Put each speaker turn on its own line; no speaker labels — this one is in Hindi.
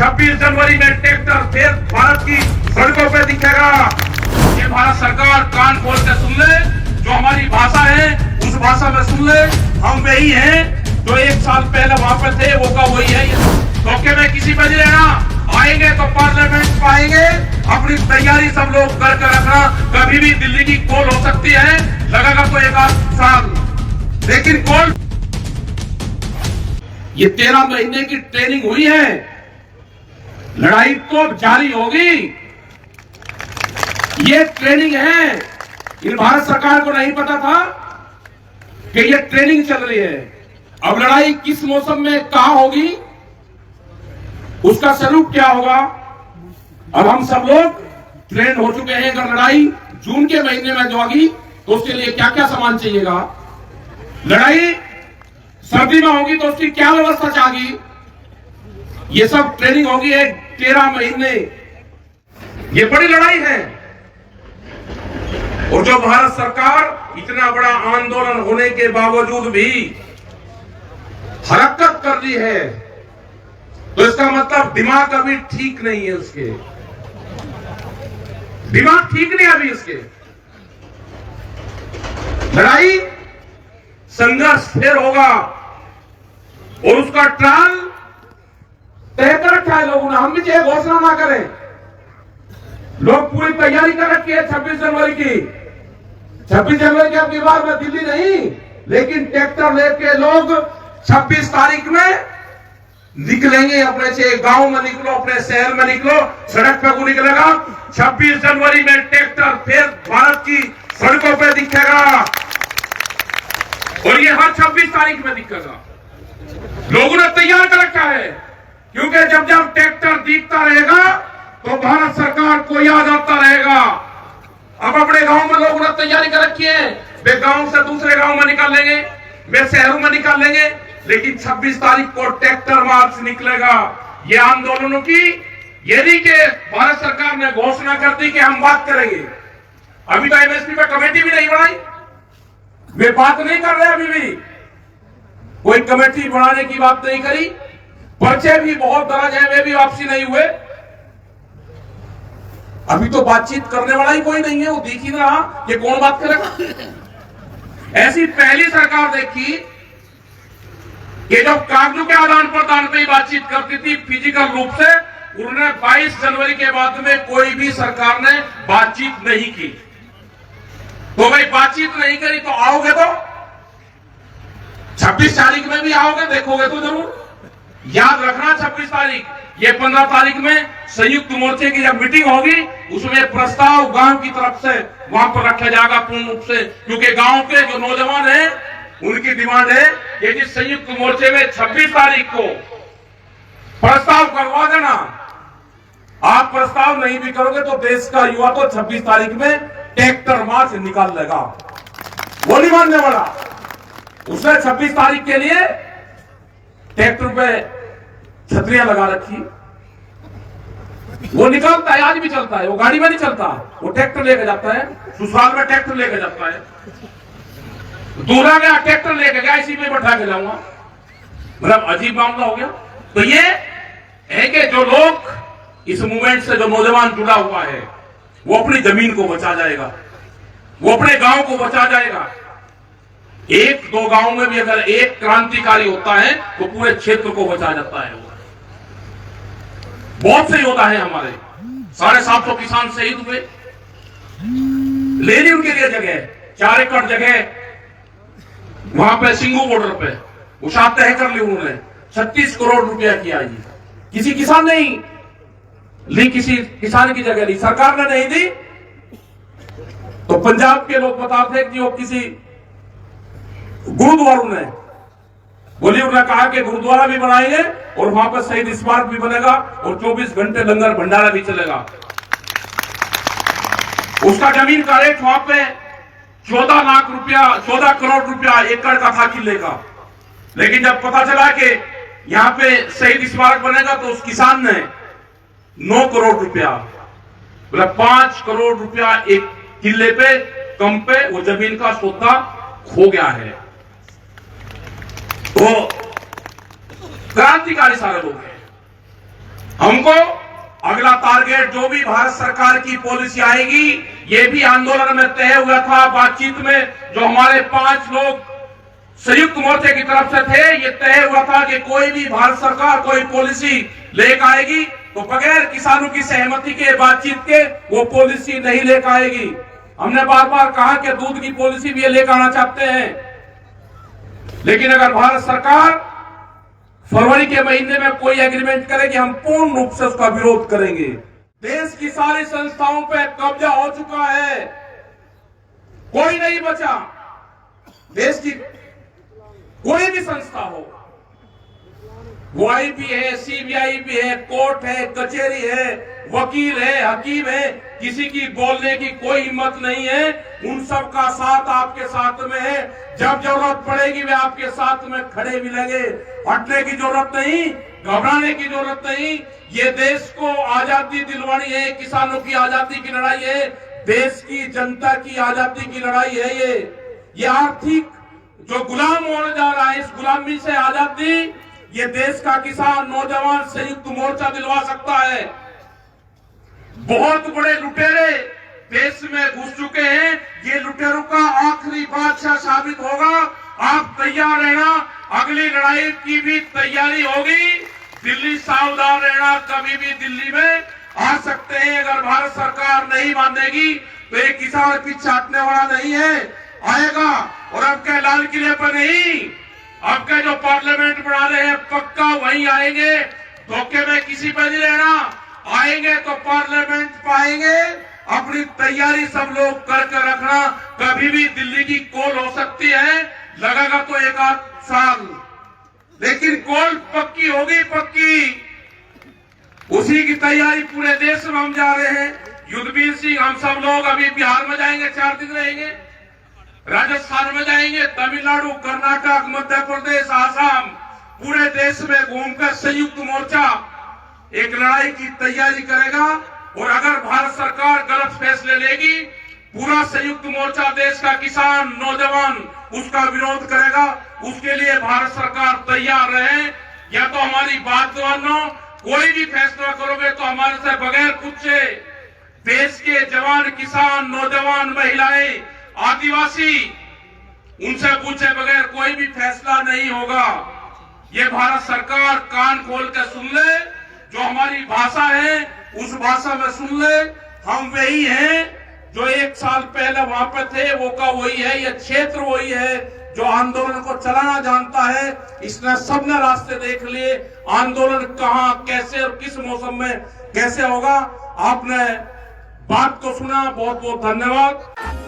26 जनवरी में ट्रैक्टर फिर भारत की सड़कों पे दिखेगा। ये भारत सरकार कान खोल के सुन ले, जो हमारी भाषा है उस भाषा में सुन ले। हम वही हैं जो 1 साल पहले वहां पे थे, वो का वही है। धोखे में किसी पे नहीं रहना। आएंगे तो पार्लियामेंट में आएंगे, अपनी तैयारी सब लोग करके रखना। कभी भी दिल्ली की कॉल हो सकती है, लगेगा तो 1 आध साल, लेकिन कॉल ये 13 महीने की ट्रेनिंग हुई है। लड़ाई तो जारी होगी। ये ट्रेनिंग है। इन भारत सरकार को नहीं पता था कि ये ट्रेनिंग चल रही है। अब लड़ाई किस मौसम में कहां होगी, उसका स्वरूप क्या होगा, अब हम सब लोग ट्रेन हो चुके हैं। अगर लड़ाई जून के महीने में जो होगी तो उसके लिए क्या क्या सामान चाहिएगा, लड़ाई सर्दी में होगी तो उसकी क्या व्यवस्था चाहिए, ये सब ट्रेनिंग होगी। 13 महीने ये बड़ी लड़ाई है। और जो भारत सरकार इतना बड़ा आंदोलन होने के बावजूद भी हरकत कर रही है, तो इसका मतलब दिमाग अभी ठीक नहीं है। उसके दिमाग ठीक नहीं अभी इसके। लड़ाई संघर्ष फिर होगा और उसका ट्रायल तय कर रखा है लोगों ने। हम भी चाहे घोषणा ना करें, लोग पूरी तैयारी कर रखी है 26 जनवरी की। 26 जनवरी के अब बार में दिल्ली नहीं, लेकिन ट्रैक्टर लेके लोग 26 तारीख में निकलेंगे। अपने से गांव में निकलो, अपने शहर में निकलो, सड़क पे को निकलेगा। 26 जनवरी में ट्रैक्टर फिर भारत की सड़कों पे दिखेगा और ये हर 26 तारीख में दिखेगा। लोगों ने तैयार कर रखा है, क्योंकि जब जब ट्रैक्टर दिखता रहेगा तो भारत सरकार को याद आता रहेगा। अब अपने गांव में लोगों ने तैयारी कर रखी है, वे गांव से दूसरे गांव में निकाल लेंगे, वे शहरों में निकाल लेंगे, लेकिन 26 तारीख को ट्रैक्टर मार्च निकलेगा। ये आंदोलनों की यदि के भारत सरकार ने घोषणा कर दी कि हम बात करेंगे। अभी तो एमएसपी पे कमेटी भी नहीं बनाई, वे बात नहीं कर रहे। अभी भी कोई कमेटी बनाने की बात नहीं करी। पर्चे भी बहुत दर्ज है, वे भी वापसी नहीं हुए। अभी तो बातचीत करने वाला ही कोई नहीं है। वो दिख ही नहीं रहा, ये कौन बात करेगा। ऐसी पहली सरकार देखी कि जब कागजों के आदान प्रदान पे ही बातचीत करती थी फिजिकल रूप से, उन्होंने 22 जनवरी के बाद में कोई भी सरकार ने बातचीत नहीं की। तो भाई बातचीत नहीं करी तो आओगे तो 26 तारीख में भी आओगे, देखोगे तो जरूर। याद रखना 26 तारीख, ये 15 तारीख में संयुक्त मोर्चे की जब मीटिंग होगी, उसमें प्रस्ताव गांव की तरफ से वहां पर रखा जाएगा पूर्ण रूप से। क्योंकि गांव के जो नौजवान हैं, उनकी डिमांड है कि जिस संयुक्त मोर्चे में 26 तारीख को प्रस्ताव करवा देना। आप प्रस्ताव नहीं भी करोगे तो देश का युवा तो 26 तारीख में ट्रैक्टर मार्च निकाल लेगा। वो नहीं मानने वाला। उसने 26 तारीख के लिए ट्रैक्टर पे छतरियां लगा रखी, वो निकालता है। आज भी चलता है, वो गाड़ी में नहीं चलता, वो ट्रैक्टर लेके जाता है। ससुराल में ट्रैक्टर लेके जाता है, दूल्हा गया ट्रैक्टर लेके गया, इसी पे बैठा के जाऊंगा। मतलब अजीब मामला हो गया। तो ये है कि जो लोग इस मूवमेंट से, जो नौजवान जुड़ा हुआ है, वो अपनी जमीन को बचा जाएगा, वो अपने गांव को बचा जाएगा। 1-2 गांव में भी अगर एक क्रांतिकारी होता है तो पूरे क्षेत्र को बचा जाता है। बहुत से योद्धा है हमारे, 750 किसान शहीद हुए। लेनी उनके लिए जगह 4 एकड़ जगह वहां पे सिंगू बॉर्डर पे उषा तय कर ली उन्होंने। 36 करोड़ रुपया किया। ये किसी किसान नहीं ली, किसी किसान की जगह ली, सरकार ने नहीं दी। तो पंजाब के लोग बताते कि वो किसी गुरुद्वारों ने बोली, उन्होंने कहा कि गुरुद्वारा भी बनाएंगे और वहां पर शहीद स्मारक भी बनेगा और 24 घंटे लंगर भंडारा भी चलेगा। उसका जमीन का रेट वहां पे 14 करोड़ रुपया एकड़ का था किले का। लेकिन जब पता चला कि यहां पे शहीद स्मारक बनेगा तो उस किसान ने 9 करोड़ रुपया, मतलब 5 करोड़ रुपया एक किले पे कम पे वो जमीन का सौदा खो गया है। तो क्रांतिकारी सारे लोग हैं। हमको अगला टारगेट जो भी भारत सरकार की पॉलिसी आएगी, ये भी आंदोलन में तय हुआ था, बातचीत में जो हमारे 5 लोग संयुक्त मोर्चे की तरफ से थे, ये तय हुआ था कि कोई भी भारत सरकार कोई पॉलिसी लेकर आएगी तो बगैर किसानों की सहमति के, बातचीत के वो पॉलिसी नहीं लेकर आएगी। हमने बार बार कहा कि दूध की पॉलिसी भी ये लेकर आना चाहते हैं, लेकिन अगर भारत सरकार फरवरी के महीने में कोई एग्रीमेंट करेगी, हम पूर्ण रूप से उसका विरोध करेंगे। देश की सारी संस्थाओं पे कब्जा हो चुका है, कोई नहीं बचा। देश की कोई भी संस्था हो, वो आईबी है, सीबीआई भी है, कोर्ट है, कचहरी है, वकील है, हकीम है, किसी की बोलने की कोई हिम्मत नहीं है। उन सब का साथ आपके साथ में है, जब जरूरत पड़ेगी वे आपके साथ में खड़े मिलेंगे। हटने की जरूरत नहीं, घबराने की जरूरत नहीं। ये देश को आजादी दिलवानी है, किसानों की आजादी की लड़ाई है, देश की जनता की आजादी की लड़ाई है। ये आर्थिक जो गुलाम होने जा रहा है, इस गुलामी से आजादी ये देश का किसान, नौजवान संयुक्त मोर्चा दिलवा सकता है। बहुत बड़े लुटेरे देश में घुस चुके हैं, ये लुटेरों का आखिरी बादशाह साबित होगा। आप तैयार रहना, अगली लड़ाई की भी तैयारी होगी। दिल्ली सावधान रहना, कभी भी दिल्ली में आ सकते हैं। अगर भारत सरकार नहीं मानेगी तो एक किसान की चाटने वाला नहीं है, आएगा। और अब के लाल किले पर नहीं, अब के जो पार्लियामेंट बना रहे हैं पक्का वहीं आएंगे। धोखे में किसी पर नहीं रहना, आएंगे तो पार्लियामेंट पाएंगे। अपनी तैयारी सब लोग करके रखना, कभी भी दिल्ली की कॉल हो सकती है, लगेगा तो 1 साल, लेकिन कॉल पक्की होगी, पक्की। उसी की तैयारी पूरे देश में हम जा रहे हैं। युद्धवीर सिंह, हम सब लोग अभी बिहार में जाएंगे, 4 दिन रहेंगे, राजस्थान में जाएंगे, तमिलनाडु, कर्नाटक, मध्य प्रदेश, आसाम, पूरे देश में घूमकर संयुक्त मोर्चा एक लड़ाई की तैयारी करेगा। और अगर भारत सरकार गलत फैसले लेगी, पूरा संयुक्त मोर्चा देश का किसान, नौजवान उसका विरोध करेगा। उसके लिए भारत सरकार तैयार रहे। या तो हमारी बात मानो, कोई भी फैसला करोगे तो हमारे से बगैर पूछे देश के जवान, किसान, नौजवान, महिलाएं, आदिवासी, उनसे पूछे बगैर कोई भी फैसला नहीं होगा। ये भारत सरकार कान खोल कर सुन ले, जो हमारी भाषा है उस भाषा में सुन ले। हम वही हैं जो 1 साल पहले वहां पे थे, वो का वही है। ये क्षेत्र वही है जो आंदोलन को चलाना जानता है। इसने सबने रास्ते देख लिए, आंदोलन कहां, कैसे और किस मौसम में कैसे होगा। आपने बात को सुना, बहुत बहुत धन्यवाद।